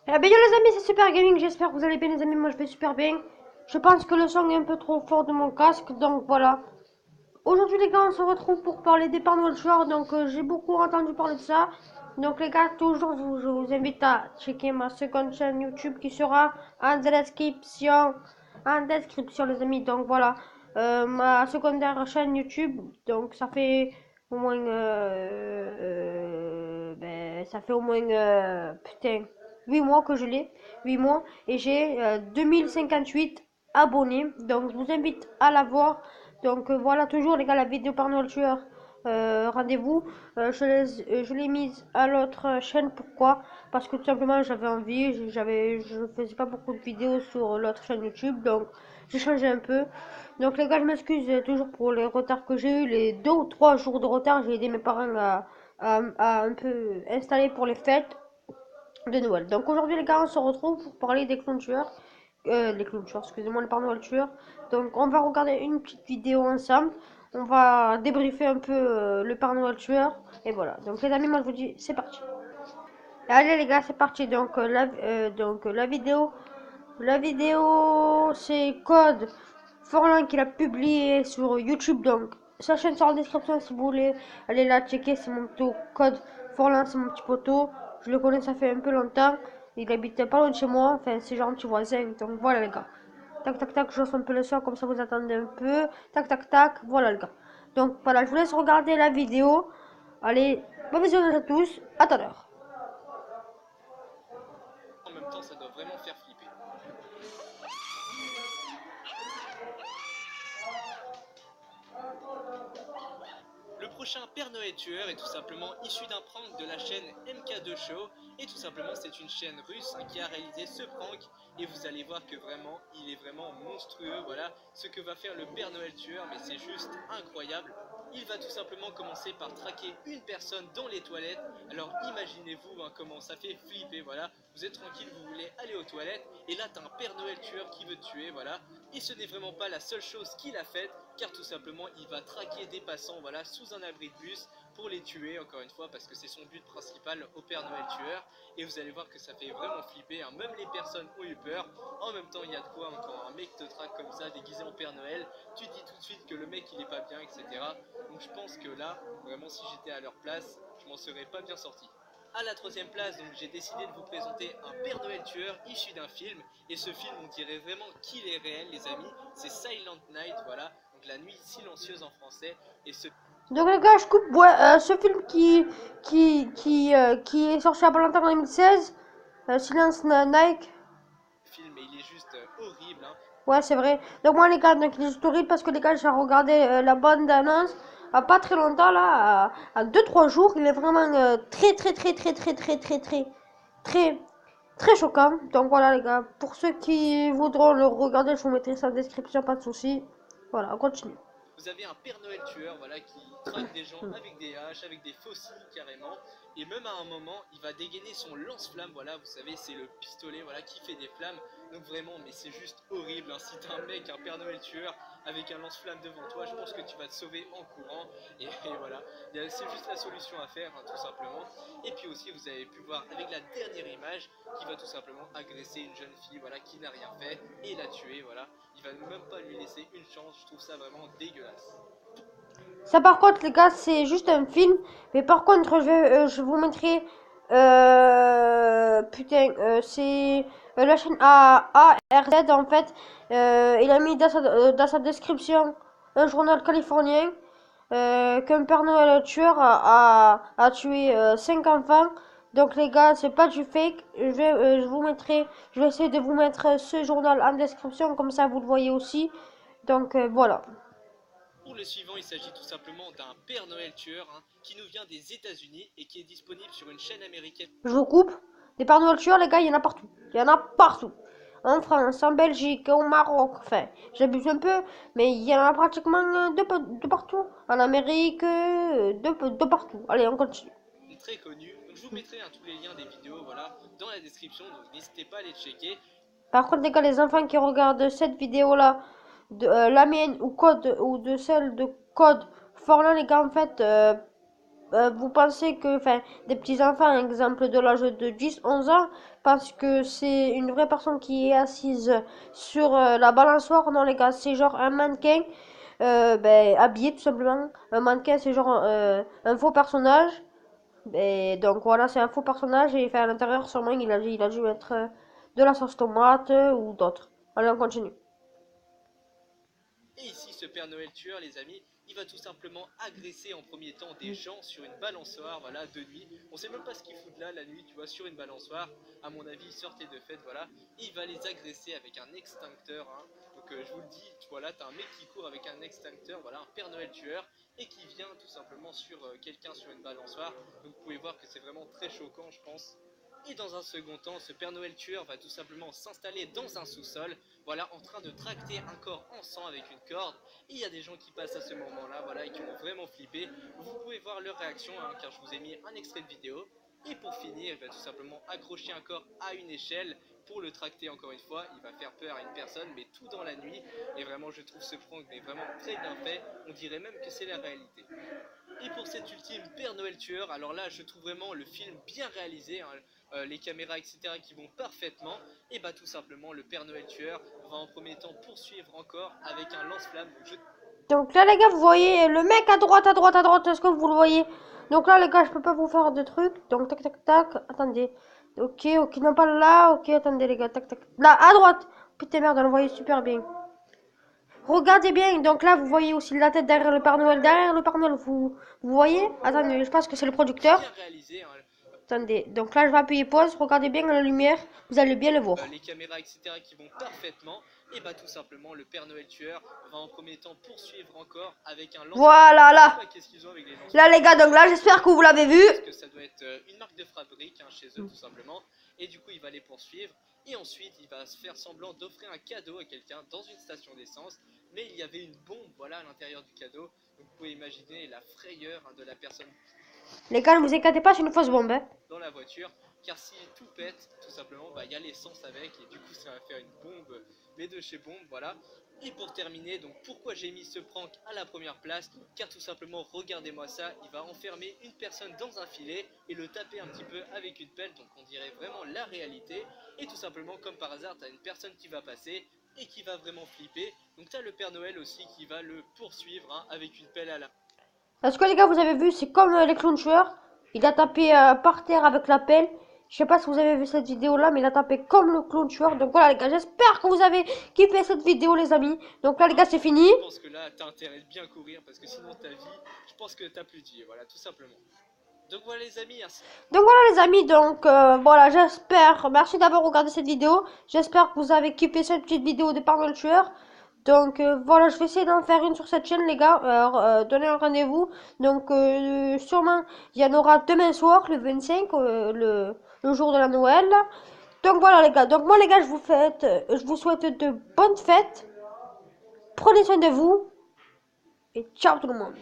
Eh ben yo les amis, c'est Super Gaming, j'espère que vous allez bien les amis, moi je vais super bien. Je pense que le son est un peu trop fort de mon casque, donc voilà. Aujourd'hui les gars, on se retrouve pour parler des panneaux de joueurs, donc j'ai beaucoup entendu parler de ça. Donc les gars, toujours je vous invite à checker ma seconde chaîne YouTube qui sera en description les amis, donc voilà. Ma secondaire chaîne YouTube, donc ça fait au moins, ça fait au moins, putain, 8 mois que je l'ai, 8 mois, et j'ai 2058 abonnés, donc je vous invite à la voir. Donc voilà, toujours les gars, la vidéo par Noël Tueur, rendez-vous. Je l'ai mise à l'autre chaîne, pourquoi? Parce que tout simplement j'avais envie, je faisais pas beaucoup de vidéos sur l'autre chaîne YouTube, donc j'ai changé un peu. Donc les gars, je m'excuse toujours pour les retards que j'ai eu, les 2 ou 3 jours de retard, j'ai aidé mes parents à un peu installer pour les fêtes de Noël. Donc aujourd'hui les gars, on se retrouve pour parler des clowns tueurs. Les clowns tueurs, excusez-moi, le Père Noël tueur. Donc on va regarder une petite vidéo ensemble. On va débriefer un peu le Père Noël tueur. Et voilà. Donc les amis, moi je vous dis, c'est parti. Allez les gars, c'est parti. Donc la vidéo, c'est Code Forlan qui l'a publié sur YouTube. Donc sa chaîne sera en description si vous voulez aller la checker. C'est mon poteau Code Forlan, c'est mon petit poteau. Je le connais, ça fait un peu longtemps. Il habite pas loin de chez moi. Enfin, c'est genre un petit voisin. Donc voilà les gars. Tac tac tac, je lance un peu le son comme ça vous attendez un peu. Tac tac tac, voilà les gars. Donc voilà, je vous laisse regarder la vidéo. Allez, bon visionnage à tous. À tout à l'heure. En même temps, ça doit vraiment faire flipper. Le prochain Père Noël tueur est tout simplement issu d'un prank de la chaîne MK2 Show, et tout simplement c'est une chaîne russe qui a réalisé ce prank, et vous allez voir que vraiment il est vraiment monstrueux. Voilà ce que va faire le Père Noël tueur, mais c'est juste incroyable. Il va tout simplement commencer par traquer une personne dans les toilettes. Alors imaginez-vous comment ça fait flipper. Voilà, vous êtes tranquille, vous voulez aller aux toilettes, et là t'as un Père Noël tueur qui veut te tuer. Voilà, et ce n'est vraiment pas la seule chose qu'il a faite, car tout simplement il va traquer des passants, voilà, sous un abri de bus pour les tuer, encore une fois, parce que c'est son but principal au Père Noël tueur. Et vous allez voir que ça fait vraiment flipper, hein. Même les personnes ont eu peur. En même temps, il y a de quoi, hein, quand un mec te traque comme ça déguisé en Père Noël, tu dis tout de suite que le mec il est pas bien, etc. Donc je pense que là, vraiment, si j'étais à leur place, je m'en serais pas bien sorti. À la troisième place, donc j'ai décidé de vous présenter un Père Noël tueur issu d'un film. Et ce film, on dirait vraiment qu'il est réel, les amis. C'est Silent Night, voilà, donc la nuit silencieuse en français. Et ce Donc les gars, je coupe. Ouais, ce film qui est sorti à pas longtemps en 2016, Silence Nike. film, il est juste horrible, hein. Ouais, c'est vrai. Donc moi les gars, donc il est juste horrible parce que les gars, j'ai regardé la bande d'annonce pas très longtemps là, à 2 3 jours. Il est vraiment très très très très très très très très très très choquant. Donc voilà les gars, pour ceux qui voudront le regarder, je vous mettrai ça en description, pas de souci. Voilà, on continue. Vous avez un Père Noël tueur, voilà, qui traque des gens avec des haches, avec des fossiles carrément, et même à un moment, il va dégainer son lance-flamme, voilà, vous savez, c'est le pistolet, voilà, qui fait des flammes. Donc vraiment, mais c'est juste horrible, hein. Si t'as un mec, un Père Noël tueur avec un lance-flamme devant toi, je pense que tu vas te sauver en courant, et voilà, c'est juste la solution à faire, hein, tout simplement. Et puis aussi, vous avez pu voir avec la dernière image, qui va tout simplement agresser une jeune fille, voilà, qui n'a rien fait, et la tuer, voilà. Il va même pas lui laisser une chance, je trouve ça vraiment dégueulasse. Ça par contre les gars, c'est juste un film. Mais par contre, je vous mettrai... putain, c'est la chaîne ARZ en fait. Il a mis dans sa description un journal californien qu'un Père Noël tueur a tué 5 enfants. Donc les gars, c'est pas du fake. Je vais essayer de vous mettre ce journal en description, comme ça vous le voyez aussi. Donc voilà. Pour le suivant, il s'agit tout simplement d'un Père Noël tueur, hein, qui nous vient des États-Unis et qui est disponible sur une chaîne américaine. Je vous coupe. Des Pères Noël tueurs, les gars, il y en a partout. Il y en a partout. En France, en Belgique, au Maroc. Enfin, j'abuse un peu, mais il y en a pratiquement de partout. En Amérique, de partout. Allez, on continue. Très connu. Donc je vous mettrai, hein, tous les liens des vidéos, voilà, dans la description, donc n'hésitez pas à les checker. Par contre, les gars, les enfants qui regardent cette vidéo-là, la mienne ou de celle de Code Forlan, les gars, en fait, vous pensez que, enfin, des petits enfants, exemple de l'âge de 10 11 ans, pensent que c'est une vraie personne qui est assise sur la balançoire. Non, les gars, c'est genre un mannequin ben, habillé tout simplement. Un mannequin, c'est genre un faux personnage. Et donc voilà, c'est un faux personnage et enfin, à l'intérieur, sûrement, il a dû mettre de la sauce tomate ou d'autres. Allez, on continue. Et ici, ce Père Noël tueur, les amis, il va tout simplement agresser en premier temps des gens sur une balançoire, voilà, de nuit. On sait même pas ce qu'il fout de là la nuit, tu vois, sur une balançoire. À mon avis, il sortait de fête, voilà. Et il va les agresser avec un extincteur, hein. Donc je vous le dis, voilà, t'as un mec qui court avec un extincteur, voilà, un Père Noël tueur, et qui vient tout simplement sur quelqu'un sur une balançoire. Donc vous pouvez voir que c'est vraiment très choquant, je pense. Et dans un second temps, ce Père Noël tueur va tout simplement s'installer dans un sous-sol, voilà, en train de tracter un corps en sang avec une corde. Et il y a des gens qui passent à ce moment-là, voilà, et qui ont vraiment flippé. Vous pouvez voir leur réaction, hein, car je vous ai mis un extrait de vidéo. Et pour finir, il va tout simplement accrocher un corps à une échelle pour le tracter encore une fois. Il va faire peur à une personne, mais tout dans la nuit. Et vraiment, je trouve ce prank mais vraiment très bien fait. On dirait même que c'est la réalité. Et pour cet ultime Père Noël tueur, alors là je trouve vraiment le film bien réalisé, hein, les caméras etc qui vont parfaitement, et bah tout simplement le Père Noël tueur va en premier temps poursuivre encore avec un lance-flamme. Donc là, les gars, vous voyez le mec à droite, à droite, à droite. Est-ce que vous le voyez? Donc là, les gars, je peux pas vous faire de trucs. Donc, tac, tac, tac. Attendez. Ok, ok, non, pas là. Ok, attendez, les gars. Tac, tac. Là, à droite. Putain, merde, on le voyait super bien. Regardez bien. Donc là, vous voyez aussi la tête derrière le Père Noël. Derrière le Père Noël, vous voyez? Attendez, je pense que c'est le producteur. Bien réalisé, hein. Attendez. Donc là, je vais appuyer pause. Regardez bien la lumière. Vous allez bien le voir. Les caméras etc qui vont parfaitement, et bah tout simplement le Père Noël tueur va en premier temps poursuivre encore avec un lance-flamme. Voilà, là. Qu'est-ce qu'ils ont avec les lance-flamme? Là, les gars, donc là, j'espère que vous l'avez vu. Parce que ça doit être une marque de fabrique, hein, chez eux tout simplement. Et du coup, il va les poursuivre. Et ensuite, il va se faire semblant d'offrir un cadeau à quelqu'un dans une station d'essence. Mais il y avait une bombe, voilà, à l'intérieur du cadeau. Donc vous pouvez imaginer la frayeur, hein, de la personne Les gars, ne vous inquiétez pas, c'est une fausse bombe. Hein. dans la voiture. Car si tout pète, tout simplement, bah, il y a l'essence avec. Et du coup, ça va faire une bombe, mais de chez bombe, voilà. Et pour terminer, donc pourquoi j'ai mis ce prank à la première place? Car tout simplement, regardez-moi ça, il va enfermer une personne dans un filet et le taper un petit peu avec une pelle, donc on dirait vraiment la réalité. Et tout simplement, comme par hasard, tu as une personne qui va passer et qui va vraiment flipper. Donc tu as le Père Noël aussi qui va le poursuivre, hein, avec une pelle à la... Est-ce que les gars, vous avez vu, c'est comme les clowns tueurs. Il a tapé par terre avec la pelle. Je sais pas si vous avez vu cette vidéo là, mais il a tapé comme le clown tueur. Donc voilà les gars, j'espère que vous avez kiffé cette vidéo les amis. Donc là les gars, c'est fini. Je pense que là, tu as intérêt de bien courir parce que sinon ta vie, je pense que t'as plus de vie, voilà, tout simplement. Donc voilà les amis, merci. Donc voilà les amis, donc voilà, j'espère, merci d'avoir regardé cette vidéo. J'espère que vous avez kiffé cette petite vidéo de Père Noël tueur. Donc voilà, je vais essayer d'en faire une sur cette chaîne les gars, donnez un rendez-vous. Donc sûrement, il y en aura demain soir, le 25, le jour de la Noël. Donc voilà les gars, donc moi les gars, je vous souhaite de bonnes fêtes. Prenez soin de vous. Et ciao tout le monde.